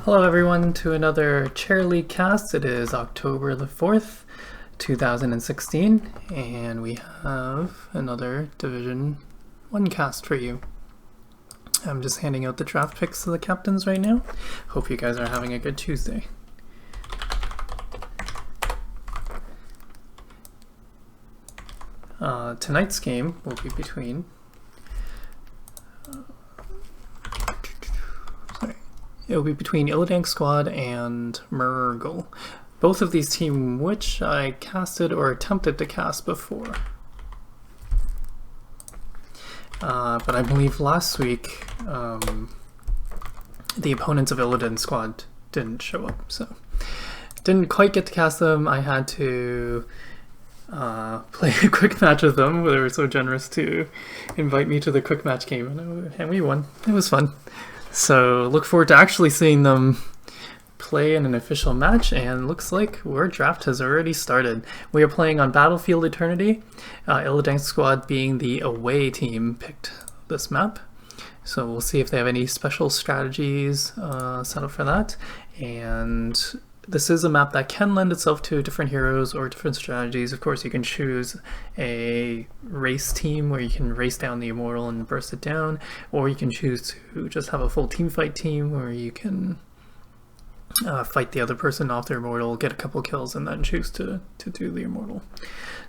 Hello everyone to another Chair League cast. It is October the 4th, 2016, and we have another Division 1 cast for you. I'm just handing out the draft picks to the captains right now. Hope you guys are having a good Tuesday. Tonight's game will be between Illidank squad and Mrrgglle. Both of these teams which I casted or attempted to cast before. But I believe last week the opponents of Illidank squad didn't show up, so didn't quite get to cast them. I had to play a quick match with them. They were so generous to invite me to the quick match game, and we won. It was fun. So look forward to actually seeing them play in an official match, and looks like our draft has already started. We are playing on Battlefield Eternity. Illidank squad being the away team picked this map. So we'll see if they have any special strategies set up for that. And this is a map that can lend itself to different heroes or different strategies. Of course, you can choose a race team where you can race down the Immortal and burst it down, or you can choose to just have a full team fight team where you can fight the other person off their Immortal, get a couple kills, and then choose to do the Immortal.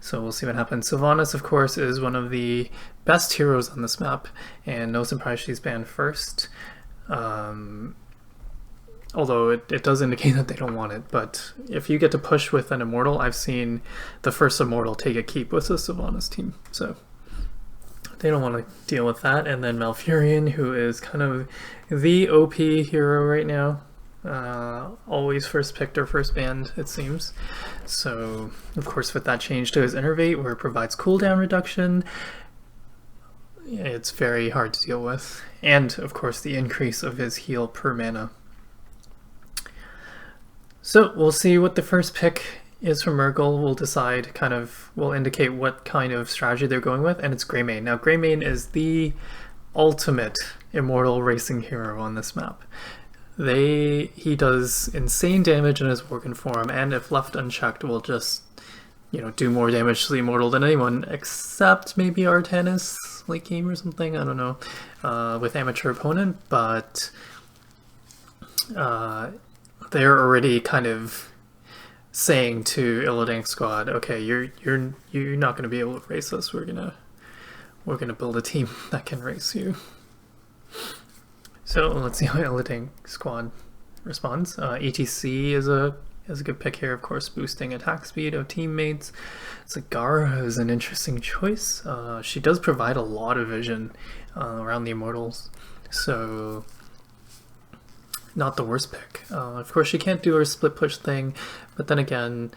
So we'll see what happens. Sylvanas, of course, is one of the best heroes on this map, and no surprise she's banned first. Although it does indicate that they don't want it, but if you get to push with an Immortal, I've seen the first Immortal take a keep with the Sylvanas team, so they don't want to deal with that. And then Malfurion, who is kind of the OP hero right now, always first picked or first banned, it seems. So of course with that change to his Innervate, where it provides cooldown reduction, it's very hard to deal with. And of course the increase of his heal per mana. So we'll see what the first pick is from Mrrgglle. We'll decide, we'll indicate what kind of strategy they're going with, and it's Greymane. Now Greymane is the ultimate Immortal racing hero on this map. He does insane damage in his Worgen form, and if left unchecked will just, do more damage to the Immortal than anyone, except maybe Artanis late game or something, I don't know, with amateur opponent, but they're already kind of saying to Illidank squad, okay, you're not going to be able to race us. We're gonna build a team that can race you. So let's see how Illidank squad responds. ETC is a good pick here, of course, boosting attack speed of teammates. Zagara is an interesting choice. She does provide a lot of vision around the Immortals, so not the worst pick. Of course, she can't do her split push thing, but then again,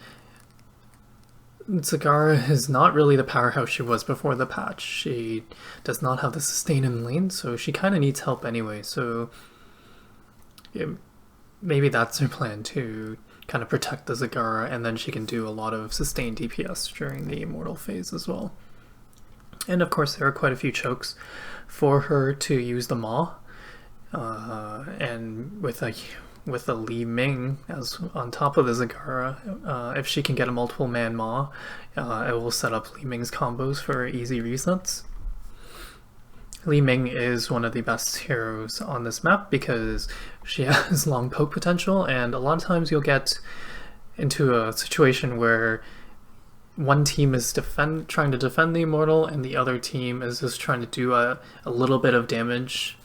Zagara is not really the powerhouse she was before the patch. She does not have the sustain in lane, so she kind of needs help anyway. So maybe that's her plan, to kind of protect the Zagara, and then she can do a lot of sustained DPS during the Immortal phase as well. And of course, there are quite a few chokes for her to use the Maw. And with a Li Ming as on top of the Zagara, if she can get a multiple man Maw, it will set up Li Ming's combos for easy resets. Li Ming is one of the best heroes on this map because she has long poke potential, and a lot of times you'll get into a situation where one team is trying to defend the Immortal, and the other team is just trying to do a little bit of damage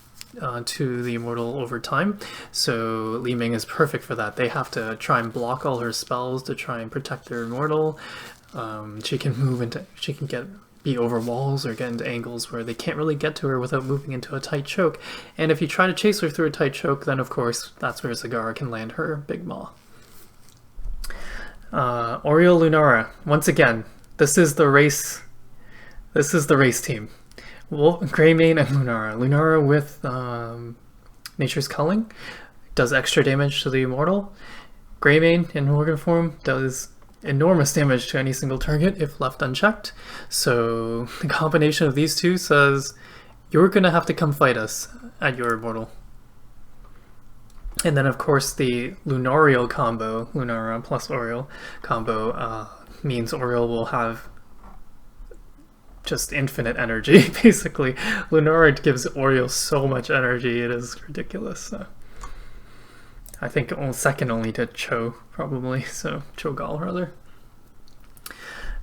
to the Immortal over time. So Li Ming is perfect for that. They have to try and block all her spells to try and protect their Immortal. She can be over walls or get into angles where they can't really get to her without moving into a tight choke. And if you try to chase her through a tight choke, then of course that's where Zagara can land her big maw. Oriole Lunara, once again, this is the race team. Greymane and Lunara. Lunara with Nature's Culling does extra damage to the Immortal. Greymane in Worgen form does enormous damage to any single target if left unchecked. So the combination of these two says, you're gonna have to come fight us at your Immortal. And then of course the Lunarial combo, Lunara plus Oriole combo, means Oriole will have just infinite energy, basically. Lunara gives Oriole so much energy, it is ridiculous. So I think second only to Cho, probably, so Cho'Gall rather.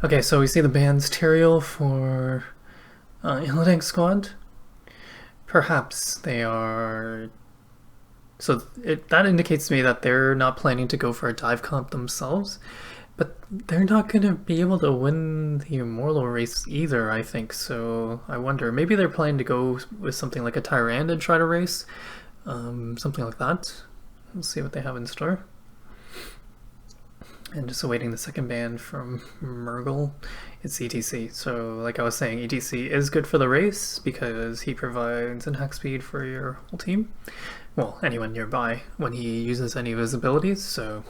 Okay, so we see the band's Tyrael for Illidank squad. Perhaps they are... So that indicates to me that they're not planning to go for a dive comp themselves, but they're not going to be able to win the Immortal race either, I think. So I wonder, maybe they're planning to go with something like a Tyrande and try to race, something like that. We'll see what they have in store. And just awaiting the second ban from Mrrgglle. It's ETC. So like I was saying, ETC is good for the race because he provides attack speed for your whole team. Well, anyone nearby when he uses any of his abilities. So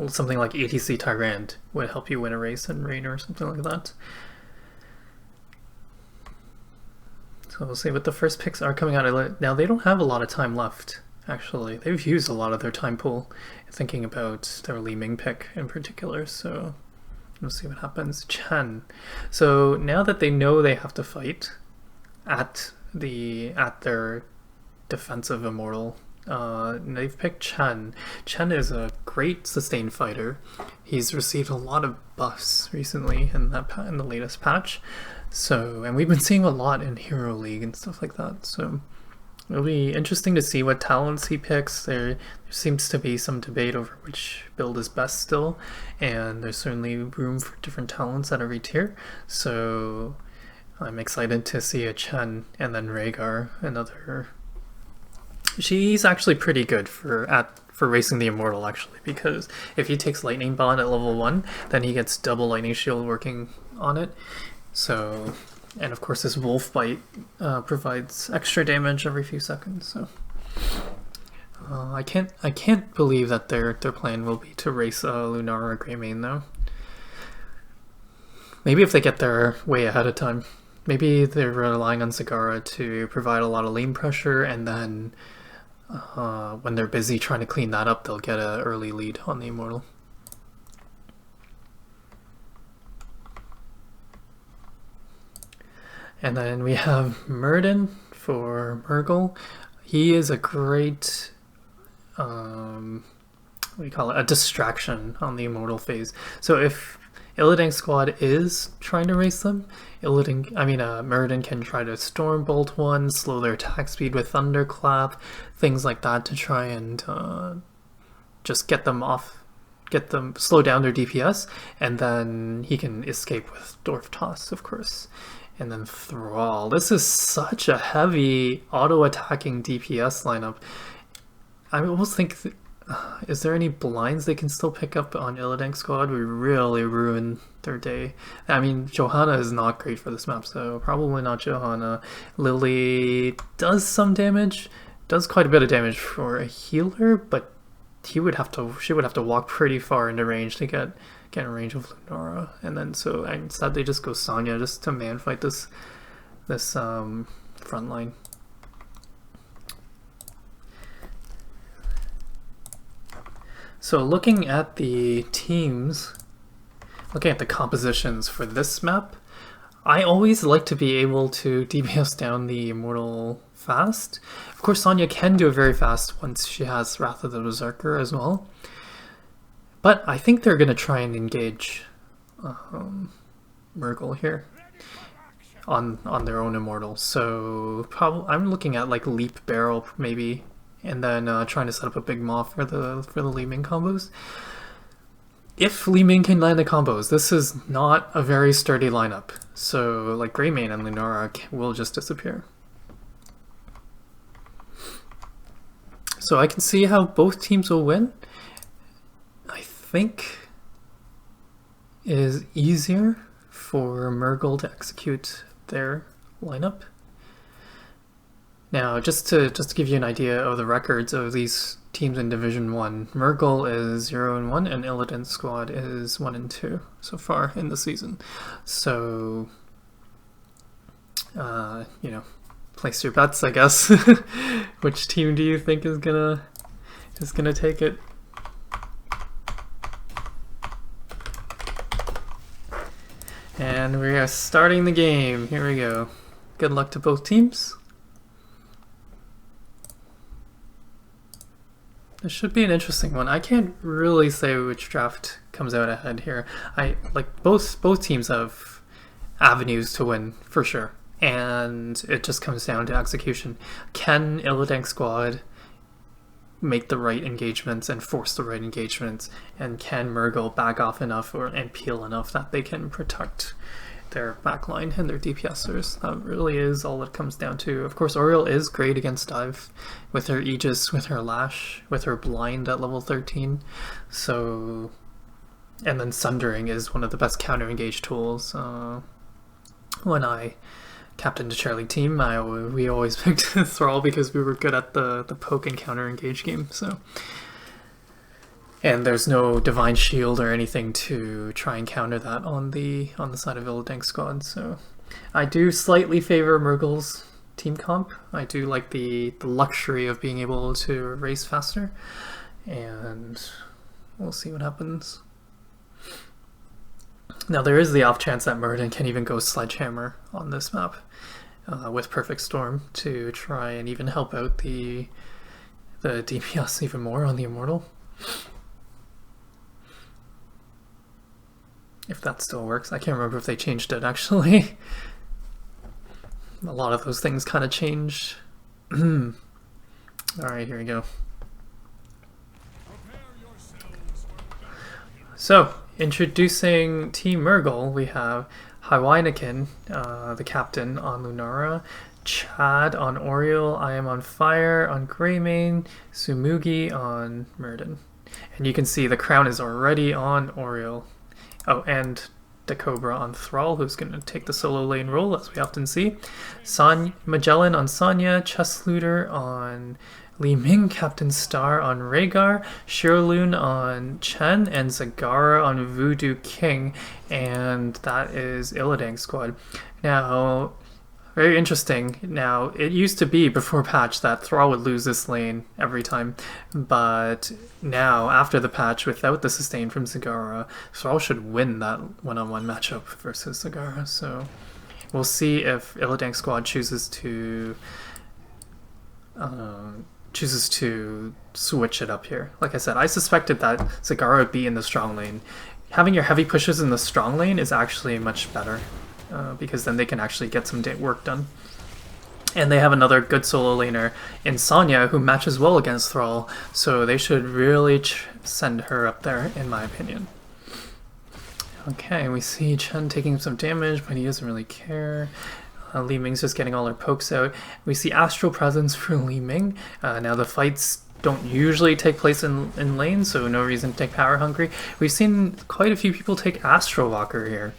something like ETC Tyrande would help you win a race in Rain or something like that. So we'll see what the first picks are coming out. Now they don't have a lot of time left. Actually, they've used a lot of their time pool thinking about their Li Ming pick in particular, so we'll see what happens. Chen. So now that they know they have to fight at their defensive Immortal, they've picked Chen. Chen is a great sustained fighter. He's received a lot of buffs recently in the latest patch. So, and we've been seeing a lot in Hero League and stuff like that. So it'll be interesting to see what talents he picks. There seems to be some debate over which build is best still, and there's certainly room for different talents at every tier. So I'm excited to see a Chen, and then Rhaegar, another. She's actually pretty good for racing the Immortal, actually, because if he takes Lightning Bond at level 1, then he gets double Lightning Shield working on it. So, and of course this Wolf Bite provides extra damage every few seconds. So I can't believe that their plan will be to race Lunara Greymane though. Maybe if they get there way ahead of time. Maybe they're relying on Zagara to provide a lot of lane pressure, and then when they're busy trying to clean that up, they'll get an early lead on the Immortal. And then we have Mrrgglle for Mrrgglle. He is a great, what do you call it, a distraction on the Immortal phase. So if Illidank squad is trying to race them, Mrrgglle can try to Stormbolt one, slow their attack speed with Thunderclap, things like that to try and just get them, slow down their DPS, and then he can escape with Dwarf Toss, of course. And then Thrall. This is such a heavy auto-attacking DPS lineup. I almost think, is there any blinds they can still pick up on Illidank squad? We really ruined their day. I mean, Johanna is not great for this map, so probably not Johanna. Lily does some damage, does quite a bit of damage for a healer, but she would have to walk pretty far into range to get in range of Lunara, and then so instead they just go Sonya just to man fight this front line. So looking at the teams, looking at the compositions for this map, I always like to be able to DPS down the Immortal fast. Of course, Sonya can do it very fast once she has Wrath of the Berserker as well. But I think they're going to try and engage Mrrgglle here on their own Immortal. So I'm looking at like Leap Barrel maybe, and then trying to set up a Big Maw for the Li Ming combos. If Li Ming can land the combos, this is not a very sturdy lineup. So like Greymane and Lunara will just disappear. So I can see how both teams will win. I think it is easier for Mrrgglle to execute their lineup. Now, just to give you an idea of the records of these teams in Division 1, Mrrgglle is 0-1 and Illidank squad is 1-2 so far in the season. So, you know, place your bets, I guess. Which team do you think is gonna take it? And we are starting the game. Here we go. Good luck to both teams. This should be an interesting one. I can't really say which draft comes out ahead here. I like both teams have avenues to win for sure, and it just comes down to execution. Can Illidank squad make the right engagements and force the right engagements, and can Mrrgglle back off enough and peel enough that they can protect their backline and their DPSers? That really is all it comes down to. Of course, Oriel is great against dive with her Aegis, with her Lash, with her Blind at level 13. So, and then Sundering is one of the best counter engage tools. When I captained a Charlie team, we always picked Thrall because we were good at the poke and counter engage game. So. And there's no Divine Shield or anything to try and counter that on the side of Illidank squad. So I do slightly favor Mrrggle's team comp. I do like the luxury of being able to race faster, and we'll see what happens. Now there is the off chance that Mrrgglle can even go Sledgehammer on this map with Perfect Storm to try and even help out the DPS even more on the Immortal. If that still works. I can't remember if they changed it actually. A lot of those things kind of changed. Alright, here we go. So, introducing Team Mrrgglle, we have Hyweineken, the captain, on Lunara, Chad on Oriel, I am on Fire on Greymane, Sumugi on Myrden. And you can see the crown is already on Oriel. Oh, and the Cobra on Thrall, who's going to take the solo lane role, as we often see. Mrrgglle on Sonya, Chesslooter on Li Ming, Captain Star on Rhaegar, Shirloon on Chen, and Zagara on Voodoo King, and that is Illidank squad. Now, very interesting. Now, it used to be before patch that Thrall would lose this lane every time, but now, after the patch, without the sustain from Zagara, Thrall should win that one-on-one matchup versus Zagara. So we'll see if Illidank squad chooses to switch it up here. Like I said, I suspected that Zagara would be in the strong lane. Having your heavy pushes in the strong lane is actually much better. Because then they can actually get some work done. And they have another good solo laner in Sonya who matches well against Thrall, so they should really send her up there, in my opinion. Okay, we see Chen taking some damage, but he doesn't really care. Li Ming's just getting all her pokes out. We see Astral Presence for Li Ming. Now the fights don't usually take place in lane, so no reason to take Power Hungry. We've seen quite a few people take Astral Walker here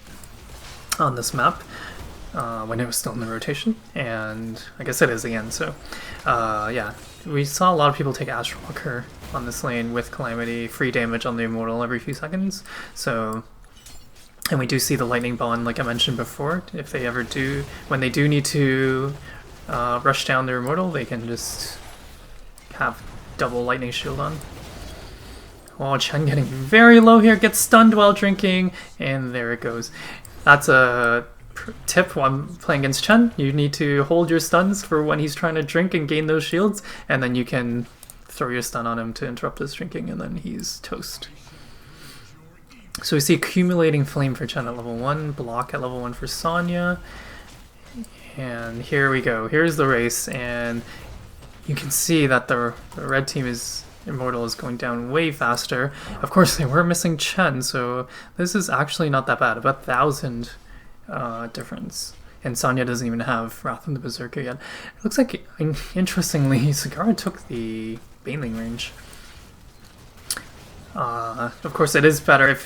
on this map when it was still in the rotation, and I guess it is again. So yeah, we saw a lot of people take Astral Walker on this lane with Calamity, free damage on the Immortal every few seconds. So, and we do see the Lightning Bond, like I mentioned before. If they ever do, when they do need to rush down their Immortal, they can just have double Lightning Shield on. Oh, Chen getting very low here, gets stunned while drinking, and there it goes. That's a tip when playing against Chen. You need to hold your stuns for when he's trying to drink and gain those shields, and then you can throw your stun on him to interrupt his drinking, and then he's toast. So we see accumulating flame for Chen at level 1, block at level 1 for Sonya, and here we go. Here's the race, and you can see that the red team is Immortal is going down way faster. Of course, they were missing Chen, so this is actually not that bad. About 1,000 difference. And Sonya doesn't even have Wrath of the Berserker yet. It looks like, interestingly, Zagara took the Baneling range. Of course, it is better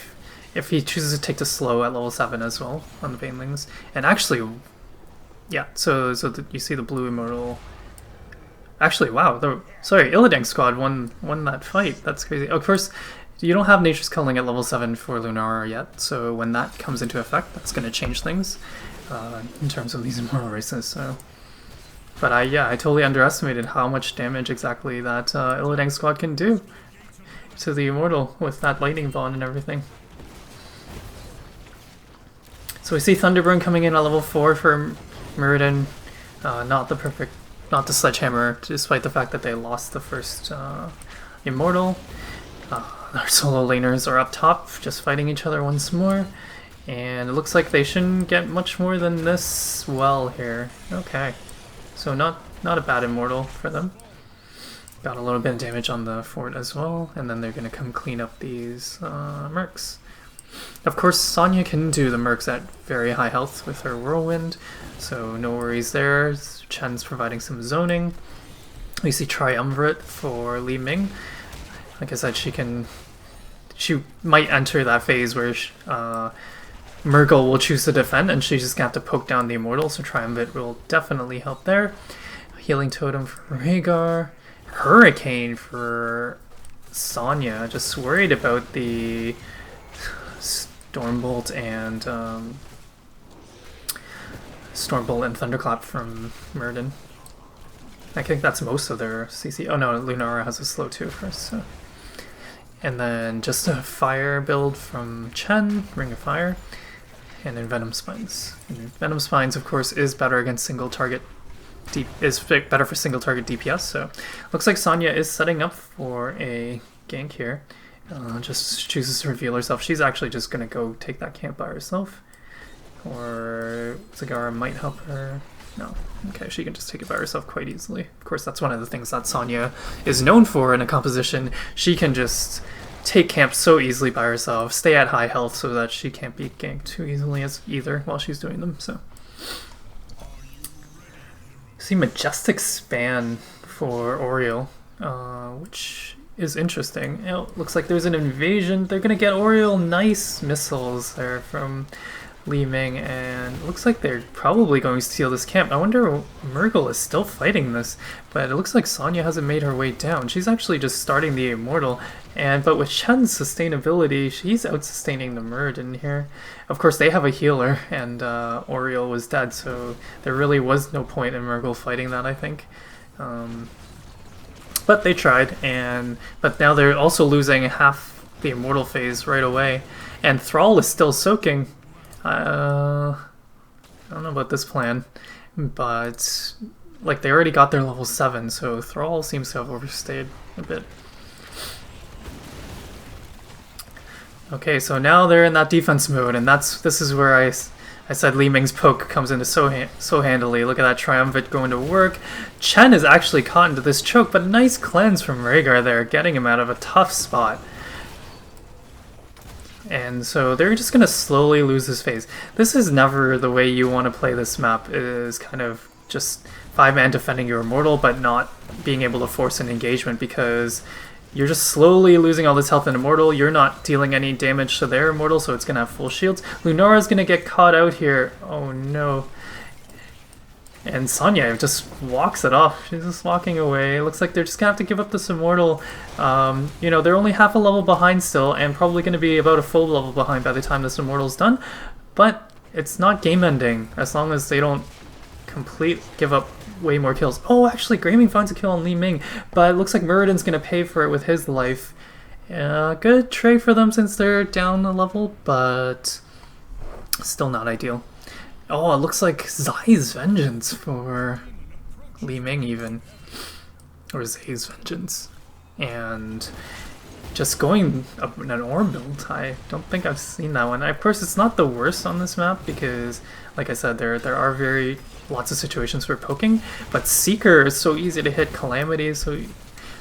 if he chooses to take the slow at level 7 as well on the Banelings. And actually, yeah, so you see the blue Immortal. Actually, wow, sorry, Illidank squad won that fight. That's crazy. Of course, you don't have Nature's Culling at level 7 for Lunara yet, so when that comes into effect, that's going to change things in terms of these Immortal races. So, But yeah, I totally underestimated how much damage exactly that Illidank squad can do to the Immortal with that lightning bond and everything. So we see Thunderburn coming in at level 4 for Mrrgglle. Not the Sledgehammer, despite the fact that they lost the first Immortal. Our solo laners are up top, just fighting each other once more. And it looks like they shouldn't get much more than this well here. Okay. So not a bad Immortal for them. Got a little bit of damage on the fort as well, and then they're going to come clean up these Mercs. Of course, Sonya can do the Mercs at very high health with her Whirlwind, so no worries there. Chen's providing some zoning. We see Triumvirate for Li Ming. Like I said, she might enter that phase where Mrrgglle will choose to defend, and she's just going to have to poke down the Immortal, so Triumvirate will definitely help there. Healing Totem for Rhaegar. Hurricane for Sonya. Just worried about the Stormbolt and Thunderclap from Mrrgglle. I think that's most of their CC. Oh no, Lunara has a slow too first. So. And then just a fire build from Chen, Ring of Fire, and then Venom Spines. And Venom Spines, of course, is better against single target. Is better for single target DPS. So looks like Sonya is setting up for a gank here. Just chooses to reveal herself. She's actually just gonna go take that camp by herself, or Zagara might help her. No, okay, she can just take it by herself quite easily. Of course, that's one of the things that Sonya is known for in a composition. She can just take camp so easily by herself, stay at high health so that she can't be ganked too easily as either while she's doing them. So, see Majestic Span for Oriole, which is interesting. It looks like there's an invasion. They're gonna get Oriole nice missiles there from Li Ming, and it looks like they're probably going to steal this camp. I wonder Mrrgglle is still fighting this, but it looks like Sonya hasn't made her way down. She's actually just starting the Immortal, but with Chen's sustainability, she's out-sustaining the Mrrgglle here. Of course, they have a healer, and Oriole was dead, so there really was no point in Mrrgglle fighting that, I think. But they tried, but now they're also losing half the Immortal phase right away, and Thrall is still soaking. I don't know about this plan, but like they already got their level 7, so Thrall seems to have overstayed a bit. Okay, so now they're in that defense mode, and this is where I said Li Ming's poke comes into so handily. Look at that Triumvirate going to work. Chen is actually caught into this choke, but a nice cleanse from Rhaegar there, getting him out of a tough spot. And so they're just going to slowly lose this phase. This is never the way you want to play this map, is kind of just 5-man defending your Immortal, but not being able to force an engagement, because you're just slowly losing all this health in Immortal. You're not dealing any damage to their Immortal, so it's going to have full shields. Lunara's going to get caught out here. Oh no. And Sonya just walks it off. She's just walking away. It looks like they're just going to have to give up this Immortal. You know, they're only half a level behind still, and probably going to be about a full level behind by the time this Immortal's done. But it's not game-ending, as long as they don't give up way more kills. Oh, actually, Graming finds a kill on Li Ming, but it looks like Myrddin's going to pay for it with his life. Good trade for them since they're down a level, but still not ideal. Oh, it looks like Zai's Vengeance for Li Ming even. Or Zai's Vengeance. And just going up in an orb build, I don't think I've seen that one. Of course, it's not the worst on this map because, like I said, there are lots of situations for poking, but Seeker is so easy to hit. Calamity is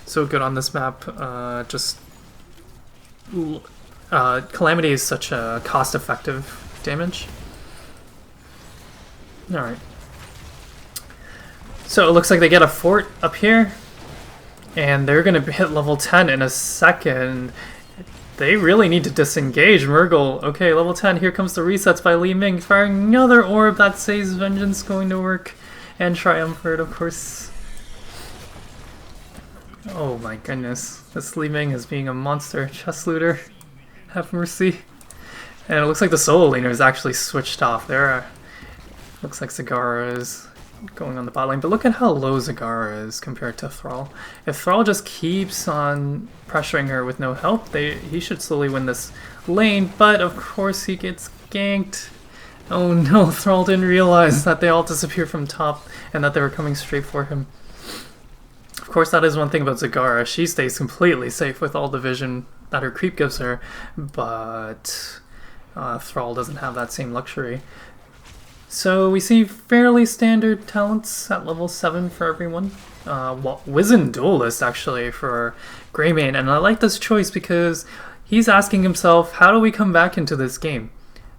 so good on this map. Calamity is such a cost-effective damage. Alright. So it looks like they get a fort up here, and they're going to hit level 10 in a second. They really need to disengage Mrrgglle. Okay, level 10, here comes the resets by Li Ming, firing another orb. That saves Vengeance going to work, and Triumvirate, of course. Oh my goodness, this Li Ming is being a monster. Chest looter, have mercy. And it looks like the solo laner is actually switched off. Looks like Zagara is going on the bot lane, but look at how low Zagara is compared to Thrall. If Thrall just keeps on pressuring her with no help, he should slowly win this lane, but of course he gets ganked. Oh no, Thrall didn't realize that they all disappeared from top and that they were coming straight for him. Of course, that is one thing about Zagara. She stays completely safe with all the vision that her creep gives her, but Thrall doesn't have that same luxury. So we see fairly standard talents at level 7 for everyone. Wizened Duelist actually for Greymane, and I like this choice because he's asking himself, how do we come back into this game?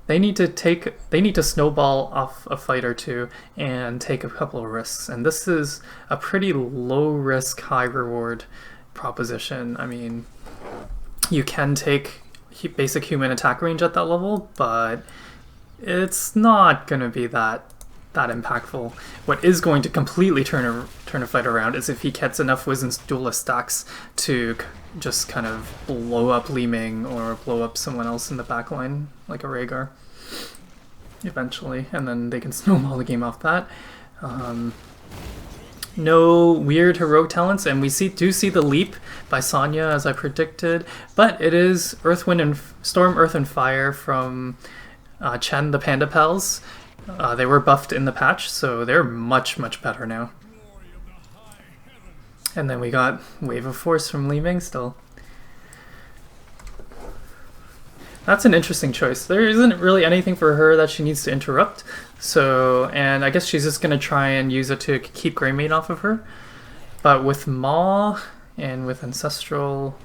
They need to snowball off a fight or two and take a couple of risks, and this is a pretty low risk, high reward proposition. I mean, you can take basic human attack range at that level, but it's not going to be that impactful. What is going to completely turn a fight around is if he gets enough Wizened Duelist stacks to just kind of blow up Li Ming or blow up someone else in the backline, like a Rhaegar, eventually, and then they can snowball the game off that. No weird heroic talents, and we do see the leap by Sonya as I predicted, but it is Storm, Earth, and Fire from Chen, the Panda Pals. They were buffed in the patch, so they're much, much better now. And then we got Wave of Force from Li Ming still. That's an interesting choice. There isn't really anything for her that she needs to interrupt, so, and I guess she's just going to try and use it to keep Greymane off of her. But with Maw and with Ancestral,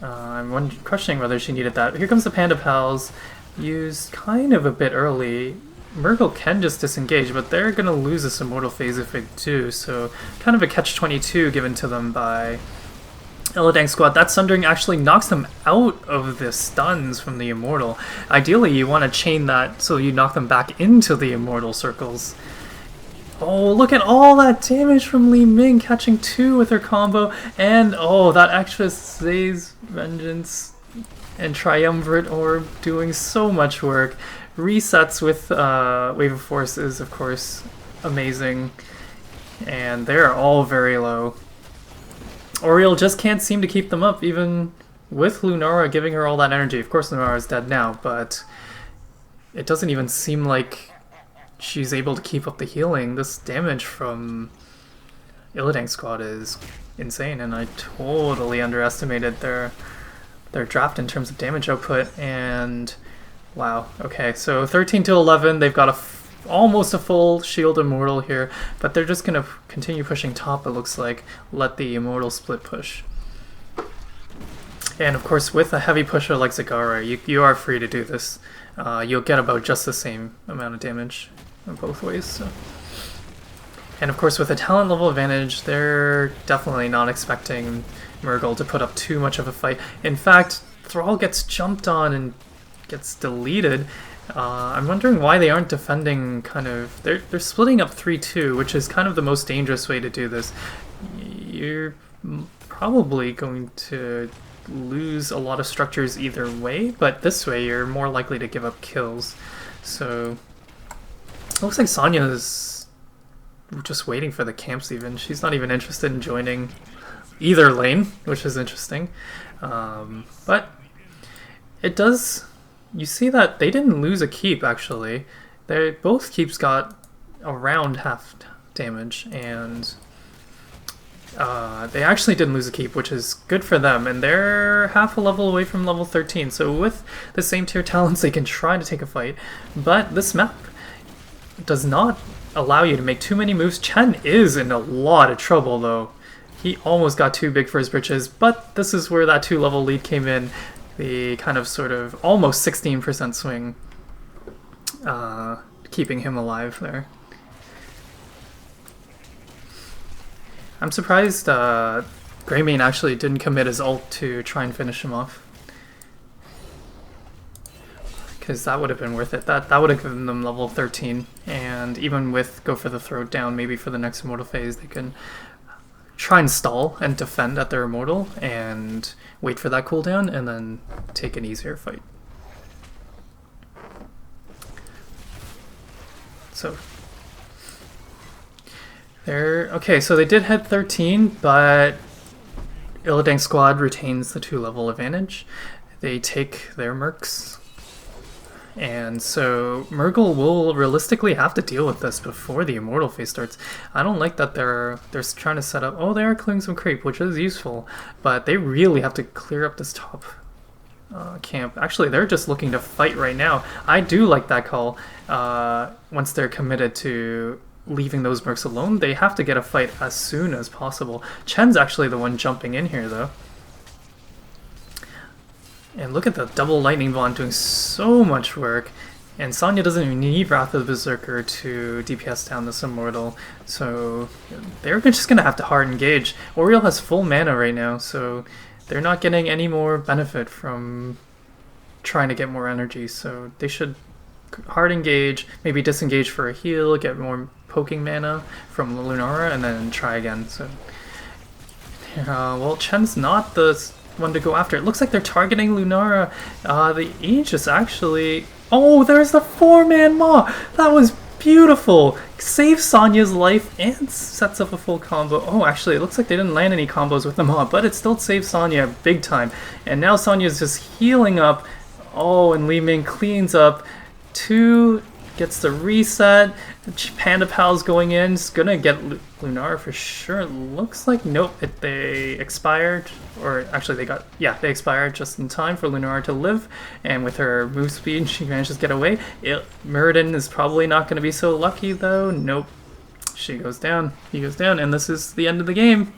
I'm questioning whether she needed that. Here comes the Panda Pals, used kind of a bit early. Mrrgglle can just disengage, but they're going to lose this Immortal phase if they do, so kind of a catch-22 given to them by Illidank squad. That Sundering actually knocks them out of the stuns from the Immortal. Ideally, you want to chain that so you knock them back into the Immortal circles. Oh, look at all that damage from Li Ming, catching 2 with her combo, and oh, that extra Zay's Vengeance and Triumvirate Orb doing so much work. Resets with Wave of Force is, of course, amazing, and they're all very low. Oriel just can't seem to keep them up, even with Lunara giving her all that energy. Of course, Lunara is dead now, but it doesn't even seem like she's able to keep up the healing. This damage from Illidank squad is insane, and I totally underestimated their draft in terms of damage output, and wow, okay, so 13 to 11, they've got almost a full shield Immortal here, but they're just going to continue pushing top, it looks like, let the Immortal split push. And of course, with a heavy pusher like Zagara, you are free to do this. You'll get about just the same amount of damage in both ways. So. And of course, with a talent level advantage, they're definitely not expecting Mrrgglle to put up too much of a fight. In fact, Thrall gets jumped on and gets deleted. I'm wondering why they aren't defending kind of... They're splitting up 3-2, which is kind of the most dangerous way to do this. You're probably going to lose a lot of structures either way, but this way you're more likely to give up kills. So it looks like Sonya's just waiting for the camps even. She's not even interested in joining either lane, which is interesting. But it does... You see that they didn't lose a keep, actually. Both keeps got around half damage, and they actually didn't lose a keep, which is good for them, and they're half a level away from level 13, so with the same tier talents they can try to take a fight, but this map does not allow you to make too many moves. Chen is in a lot of trouble, though. He almost got too big for his britches, but this is where that 2-level lead came in. The kind of sort of almost 16% swing, keeping him alive there. I'm surprised Greymane actually didn't commit his ult to try and finish him off, because that would have been worth it. That would have given them level 13, and even with go for the throat down, maybe for the next Immortal phase, they can try and stall and defend at their Immortal and wait for that cooldown and then take an easier fight. So They're okay, so they did hit 13, but Illidank squad retains the 2-level advantage. They take their mercs. And so Mrrgglle will realistically have to deal with this before the immortal phase starts. I don't like that they're trying to set up. Oh, they are clearing some creep, which is useful, but they really have to clear up this top camp. Actually, they're just looking to fight right now. I do like that call. Once they're committed to leaving those mercs alone, they have to get a fight as soon as possible. Chen's actually the one jumping in here, though. And look at the double lightning bond doing so much work. And Sonya doesn't even need Wrath of the Berserker to DPS down this immortal. So they're just going to have to hard engage. Oriel has full mana right now, so they're not getting any more benefit from trying to get more energy. So they should hard engage, maybe disengage for a heal, get more poking mana from Lunara, and then try again. So, well, Chen's not the one to go after. It looks like they're targeting Lunara. The Aegis actually... Oh, there's the 4-man Maw! That was beautiful! Saves Sonya's life and sets up a full combo. Oh, actually, it looks like they didn't land any combos with the Maw, but it still saves Sonya big time. And now Sonya's just healing up. Oh, and Li Ming cleans up. 2 gets the reset. Panda Pal's going in. It's gonna get Lunara for sure. It looks like nope. They expired, or actually they expired just in time for Lunara to live. And with her move speed, she manages to get away. Mrrgglle is probably not going to be so lucky though. Nope. She goes down. He goes down, and this is the end of the game.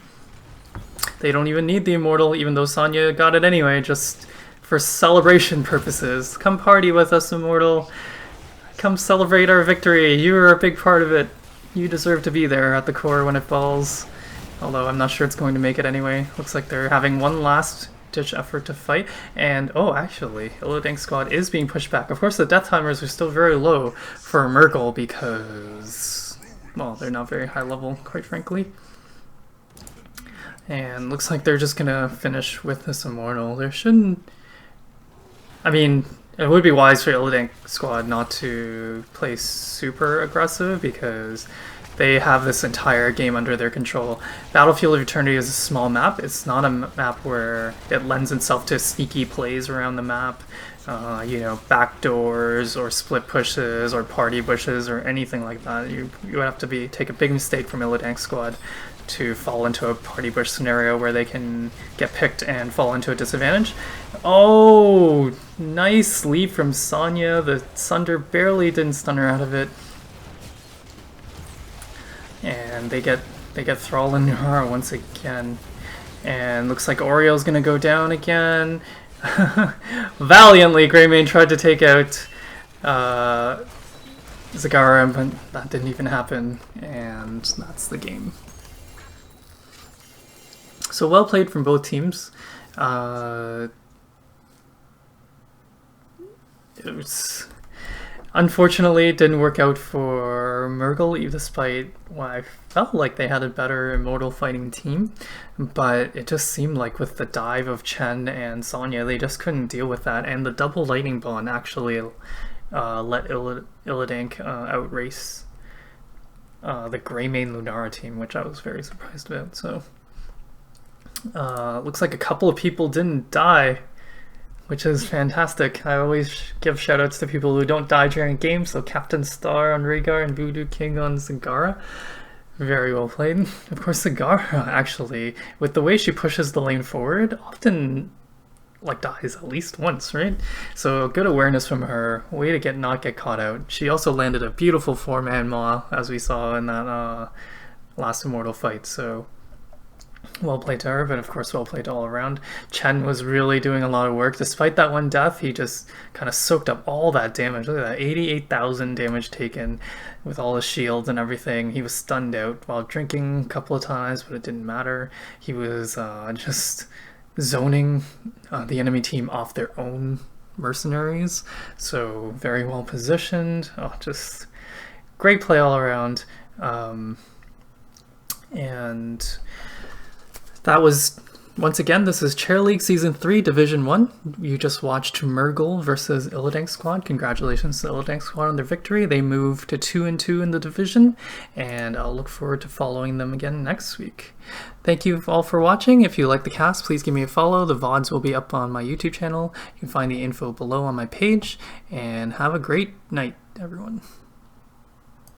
They don't even need the immortal, even though Sonya got it anyway, just for celebration purposes. Come party with us, immortal. Come celebrate our victory. You are a big part of it. You deserve to be there at the core when it falls. Although I'm not sure it's going to make it anyway. Looks like they're having one last ditch effort to fight. And oh, actually, Illidank squad is being pushed back. Of course, the death timers are still very low for Mrrgglle because, well, they're not very high level, quite frankly. And looks like they're just gonna finish with this immortal. There shouldn't... I mean, it would be wise for Illidank squad not to play super aggressive because they have this entire game under their control. Battlefield of Eternity is a small map. It's not a map where it lends itself to sneaky plays around the map. You know, backdoors or split pushes or party bushes or anything like that. You would have to take a big mistake from Illidank squad to fall into a party bush scenario where they can get picked and fall into a disadvantage. Oh, nice lead from Sonya. The Sunder barely didn't stun her out of it. And they get Thrall and Nuhara once again. And looks like Oriel's gonna go down again. Valiantly, Greymane tried to take out Zagara, but that didn't even happen. And that's the game. So well played from both teams. Unfortunately, it didn't work out for Mrrgglle, despite what I felt like they had a better immortal fighting team. But it just seemed like with the dive of Chen and Sonya, they just couldn't deal with that. And the double lightning bond actually let Illidank outrace the Greymane Lunara team, which I was very surprised about. So looks like a couple of people didn't die, which is fantastic. I always give shoutouts to people who don't die during games, so Captain Star on Rhaegar and Voodoo King on Zagara. Very well played. Of course, Zagara, actually, with the way she pushes the lane forward, often dies at least once, right? So good awareness from her. Way to not get caught out. She also landed a beautiful 4-man Maw, as we saw in that last immortal fight, so well played to her, but of course well played all around. Chen was really doing a lot of work. Despite that one death, he just kind of soaked up all that damage. Look at that, 88,000 damage taken with all his shields and everything. He was stunned out while drinking a couple of times, but it didn't matter. He was just zoning the enemy team off their own mercenaries. So very well positioned. Oh, just great play all around. And that was Once again, this is Chair League Season 3, Division 1. You just watched Mrrgglle versus Illidank squad. Congratulations to Illidank squad on their victory. They moved to 2-2 in the division, and I'll look forward to following them again next week. Thank you all for watching. If you like the cast, please give me a follow. The VODs will be up on my YouTube channel. You can find the info below on my page, and have a great night, everyone.